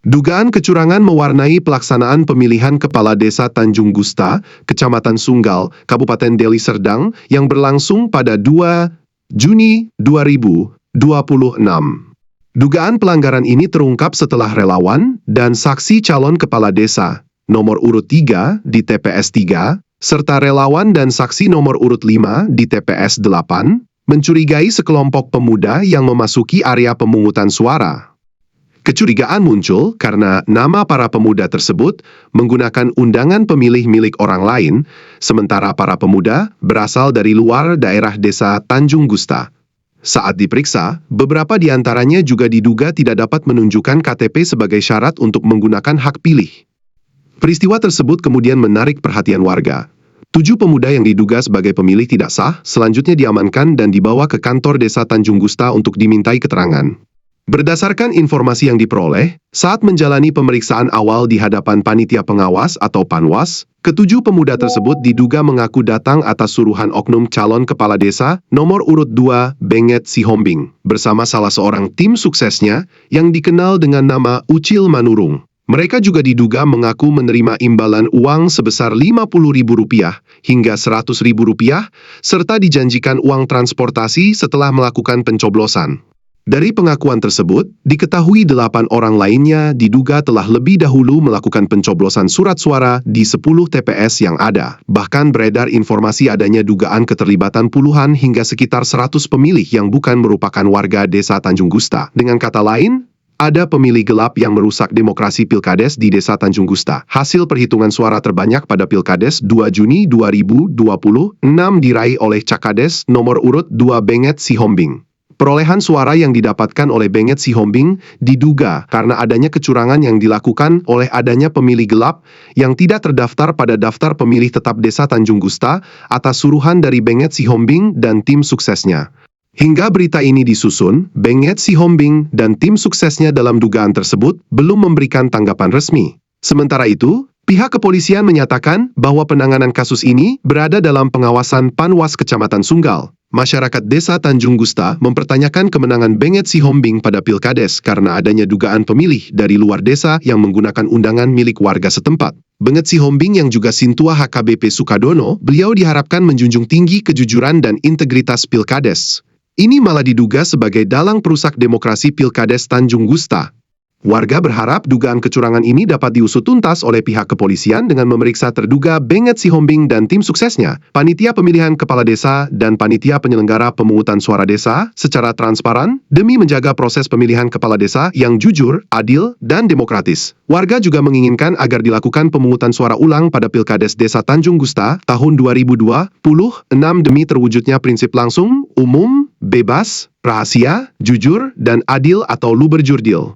Dugaan kecurangan mewarnai pelaksanaan pemilihan Kepala Desa Tanjung Gusta, Kecamatan Sunggal, Kabupaten Deli Serdang, yang berlangsung pada 2 Juni 2026. Dugaan pelanggaran ini terungkap setelah relawan dan saksi calon kepala desa nomor urut 3 di TPS 3, serta relawan dan saksi nomor urut 5 di TPS 8, mencurigai sekelompok pemuda yang memasuki area pemungutan suara. Kecurigaan muncul karena nama para pemuda tersebut menggunakan undangan pemilih milik orang lain, sementara para pemuda berasal dari luar daerah desa Tanjung Gusta. Saat diperiksa, beberapa di antaranya juga diduga tidak dapat menunjukkan KTP sebagai syarat untuk menggunakan hak pilih. Peristiwa tersebut kemudian menarik perhatian warga. 7 pemuda yang diduga sebagai pemilih tidak sah selanjutnya diamankan dan dibawa ke kantor desa Tanjung Gusta untuk dimintai keterangan. Berdasarkan informasi yang diperoleh, saat menjalani pemeriksaan awal di hadapan panitia pengawas atau Panwas, ke-7 pemuda tersebut diduga mengaku datang atas suruhan oknum calon kepala desa nomor urut 2 Benget Sihombing bersama salah seorang tim suksesnya yang dikenal dengan nama Ucil Manurung. Mereka juga diduga mengaku menerima imbalan uang sebesar Rp50.000 hingga Rp100.000 serta dijanjikan uang transportasi setelah melakukan pencoblosan. Dari pengakuan tersebut, diketahui 8 orang lainnya diduga telah lebih dahulu melakukan pencoblosan surat suara di 10 TPS yang ada. Bahkan beredar informasi adanya dugaan keterlibatan puluhan hingga sekitar 100 pemilih yang bukan merupakan warga desa Tanjung Gusta. Dengan kata lain, ada pemilih gelap yang merusak demokrasi Pilkades di desa Tanjung Gusta. Hasil perhitungan suara terbanyak pada Pilkades 2 Juni 2026 diraih oleh Cakades nomor urut 2 Benget Sihombing. Perolehan suara yang didapatkan oleh Benget Sihombing diduga karena adanya kecurangan yang dilakukan oleh adanya pemilih gelap yang tidak terdaftar pada daftar pemilih tetap desa Tanjung Gusta atas suruhan dari Benget Sihombing dan tim suksesnya. Hingga berita ini disusun, Benget Sihombing dan tim suksesnya dalam dugaan tersebut belum memberikan tanggapan resmi. Sementara itu, pihak kepolisian menyatakan bahwa penanganan kasus ini berada dalam pengawasan Panwas Kecamatan Sunggal. Masyarakat desa Tanjung Gusta mempertanyakan kemenangan Benget Sihombing pada Pilkades karena adanya dugaan pemilih dari luar desa yang menggunakan undangan milik warga setempat. Benget Sihombing yang juga Sintua HKBP Sukadono, beliau diharapkan menjunjung tinggi kejujuran dan integritas Pilkades. Ini malah diduga sebagai dalang perusak demokrasi Pilkades Tanjung Gusta. Warga berharap dugaan kecurangan ini dapat diusut tuntas oleh pihak kepolisian dengan memeriksa terduga Benget Sihombing dan tim suksesnya, panitia pemilihan kepala desa, dan panitia penyelenggara pemungutan suara desa secara transparan demi menjaga proses pemilihan kepala desa yang jujur, adil, dan demokratis. Warga juga menginginkan agar dilakukan pemungutan suara ulang pada Pilkades Desa Tanjung Gusta tahun 2026 demi terwujudnya prinsip langsung, umum, bebas, rahasia, jujur, dan adil atau luber jurdil.